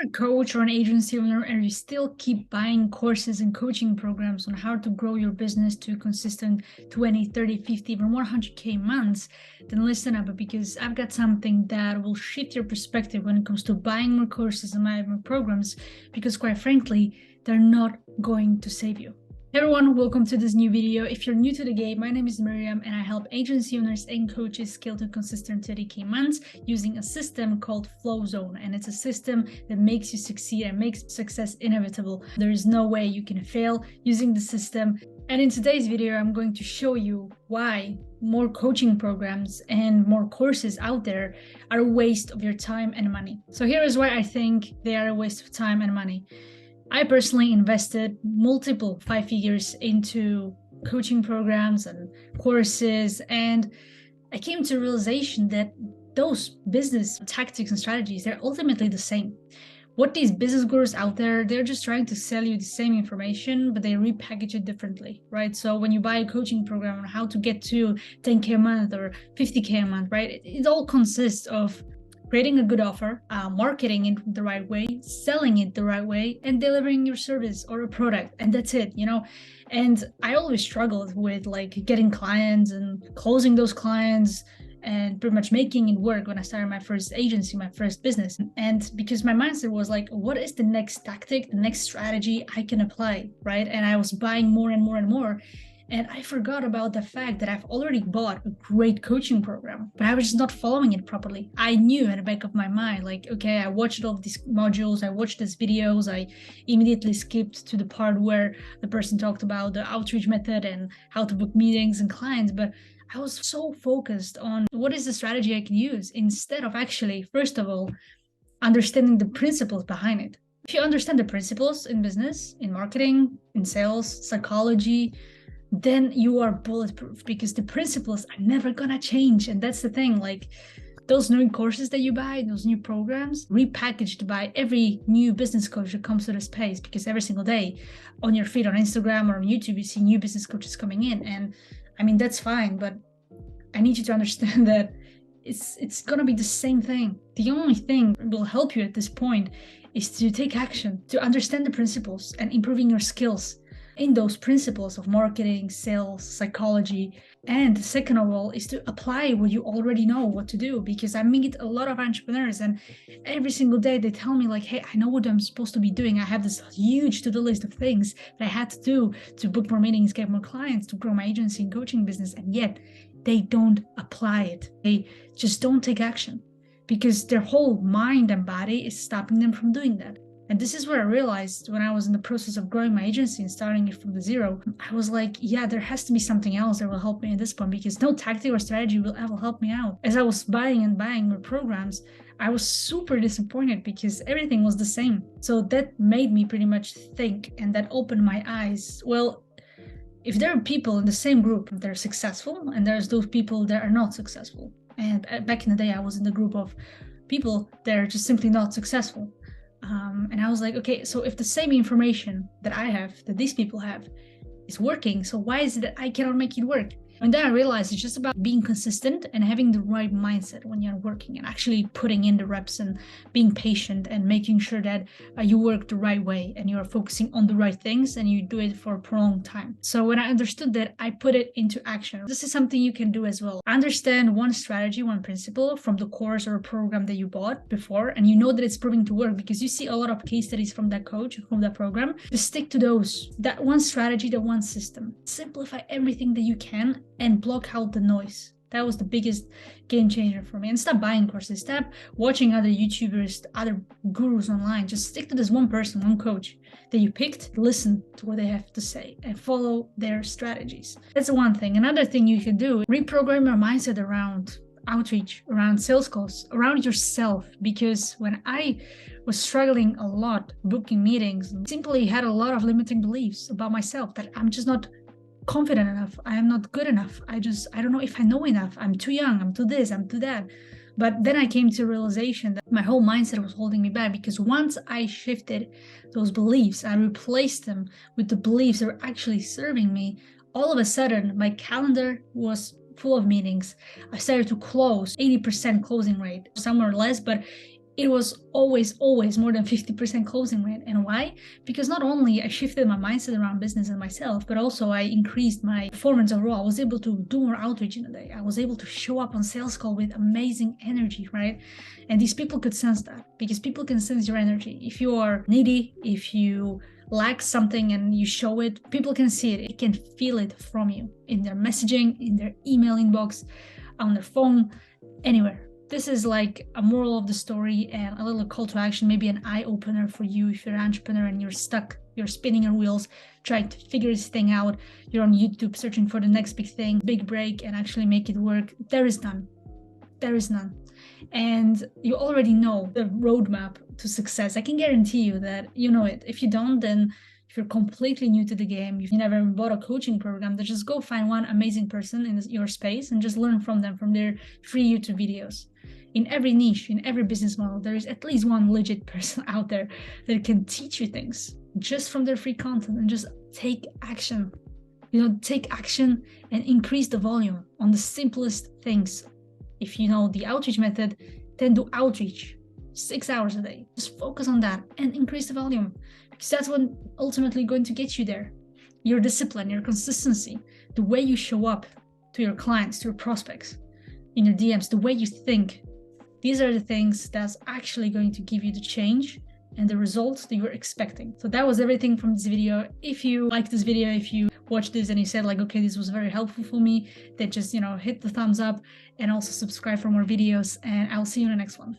a coach or an agency owner and you still keep buying courses and coaching programs on how to grow your business to consistent 20, 30, 50, even 100K months, then listen up, because I've got something that will shift your perspective when it comes to buying more courses and buying more programs, because quite frankly, they're not going to save you. Hey everyone, welcome to this new video. If you're new to the game, my name is Miriam and I help agency owners and coaches scale to consistent 30K months using a system called Flow Zone. And it's a system that makes you succeed and makes success inevitable. There is no way you can fail using the system. And in today's video, I'm going to show you why more coaching programs and more courses out there are a waste of your time and money. So here is why I think they are a waste of time and money. I personally invested multiple 5 figures into coaching programs and courses, and I came to a realization that those business tactics and strategies, they're ultimately the same. What these business gurus out there, they're just trying to sell you the same information, but they repackage it differently, right? So when you buy a coaching program on how to get to 10K a month or 50K a month, right? It all consists of creating a good offer, marketing it the right way, selling it the right way, and delivering your service or a product. And that's it, And I always struggled with getting clients and closing those clients and pretty much making it work when I started my first agency, my first business. And because my mindset was like, what is the next tactic, the next strategy I can apply, right? And I was buying more and more and more. And I forgot about the fact that I've already bought a great coaching program, but I was just not following it properly. I knew in the back of my mind, okay, I watched all of these modules, I watched these videos, I immediately skipped to the part where the person talked about the outreach method and how to book meetings and clients, but I was so focused on what is the strategy I can use instead of actually, first of all, understanding the principles behind it. If you understand the principles in business, in marketing, in sales, psychology, then you are bulletproof, because the principles are never gonna change. And that's the thing, those new courses that you buy, those new programs, repackaged by every new business coach that comes to the space, because every single day on your feed on Instagram or on YouTube, you see new business coaches coming in. And I mean, that's fine, but I need you to understand that it's gonna be the same thing. The only thing that will help you at this point is to take action, to understand the principles and improving your skills in those principles of marketing, sales, psychology. And second of all is to apply what you already know what to do, because I meet a lot of entrepreneurs and every single day they tell me hey, I know what I'm supposed to be doing. I have this huge to-do list of things that I had to do to book more meetings, get more clients, to grow my agency and coaching business. And yet they don't apply it. They just don't take action because their whole mind and body is stopping them from doing that. And this is where I realized when I was in the process of growing my agency and starting it from the zero, I was like, yeah, there has to be something else that will help me at this point, because no tactic or strategy will ever help me out. As I was buying more programs, I was super disappointed because everything was the same. So that made me pretty much think, and that opened my eyes. Well, if there are people in the same group that are successful and there's those people that are not successful. And back in the day, I was in the group of people that are just simply not successful. And I was like, okay, so if the same information that I have, that these people have, is working, so why is it that I cannot make it work? And then I realized it's just about being consistent and having the right mindset when you're working and actually putting in the reps and being patient and making sure that you work the right way and you're focusing on the right things and you do it for a prolonged time. So when I understood that, I put it into action. This is something you can do as well. Understand one strategy, one principle from the course or program that you bought before, and you know that it's proving to work because you see a lot of case studies from that coach, from that program. Just stick to those, that one strategy, that one system. Simplify everything that you can and block out the noise. That was the biggest game changer for me. And stop buying courses, stop watching other YouTubers, other gurus online. Just stick to this one person, one coach that you picked, listen to what they have to say and follow their strategies. That's one thing. Another thing you can do, reprogram your mindset around outreach, around sales calls, around yourself. Because when I was struggling a lot booking meetings, I simply had a lot of limiting beliefs about myself, that I'm just not confident enough, I am not good enough, I don't know if I know enough, I'm too young, I'm too this, I'm too that. But then I came to a realization that my whole mindset was holding me back, because once I shifted those beliefs, I replaced them with the beliefs that were actually serving me, all of a sudden my calendar was full of meetings. I started to close 80% closing rate, somewhere less, but it was always more than 50% closing rate. And why? Because not only I shifted my mindset around business and myself, but also I increased my performance overall. I was able to do more outreach in a day. I was able to show up on sales call with amazing energy, right? And these people could sense that, because people can sense your energy. If you are needy, if you lack something and you show it, people can see it. It can feel it from you in their messaging, in their email inbox, on their phone, anywhere. This is like a moral of the story and a little call to action, maybe an eye opener for you if you're an entrepreneur and you're stuck, you're spinning your wheels, trying to figure this thing out. You're on YouTube searching for the next big thing, big break, and actually make it work. There is none. There is none. And you already know the roadmap to success. I can guarantee you that you know it. If you don't, then if you're completely new to the game, you've never bought a coaching program, then just go find one amazing person in your space and just learn from them, from their free YouTube videos. In every niche, in every business model, there is at least one legit person out there that can teach you things just from their free content. And just take action. Take action and increase the volume on the simplest things. If you know the outreach method, then do outreach 6 hours a day. Just focus on that and increase the volume, because that's what ultimately going to get you there. Your discipline, your consistency, the way you show up to your clients, to your prospects, in your DMs, the way you think. These are the things that's actually going to give you the change and the results that you're expecting. So that was everything from this video. If you like this video, if you watched this and you said like, okay, this was very helpful for me, then just, hit the thumbs up and also subscribe for more videos, and I'll see you in the next one.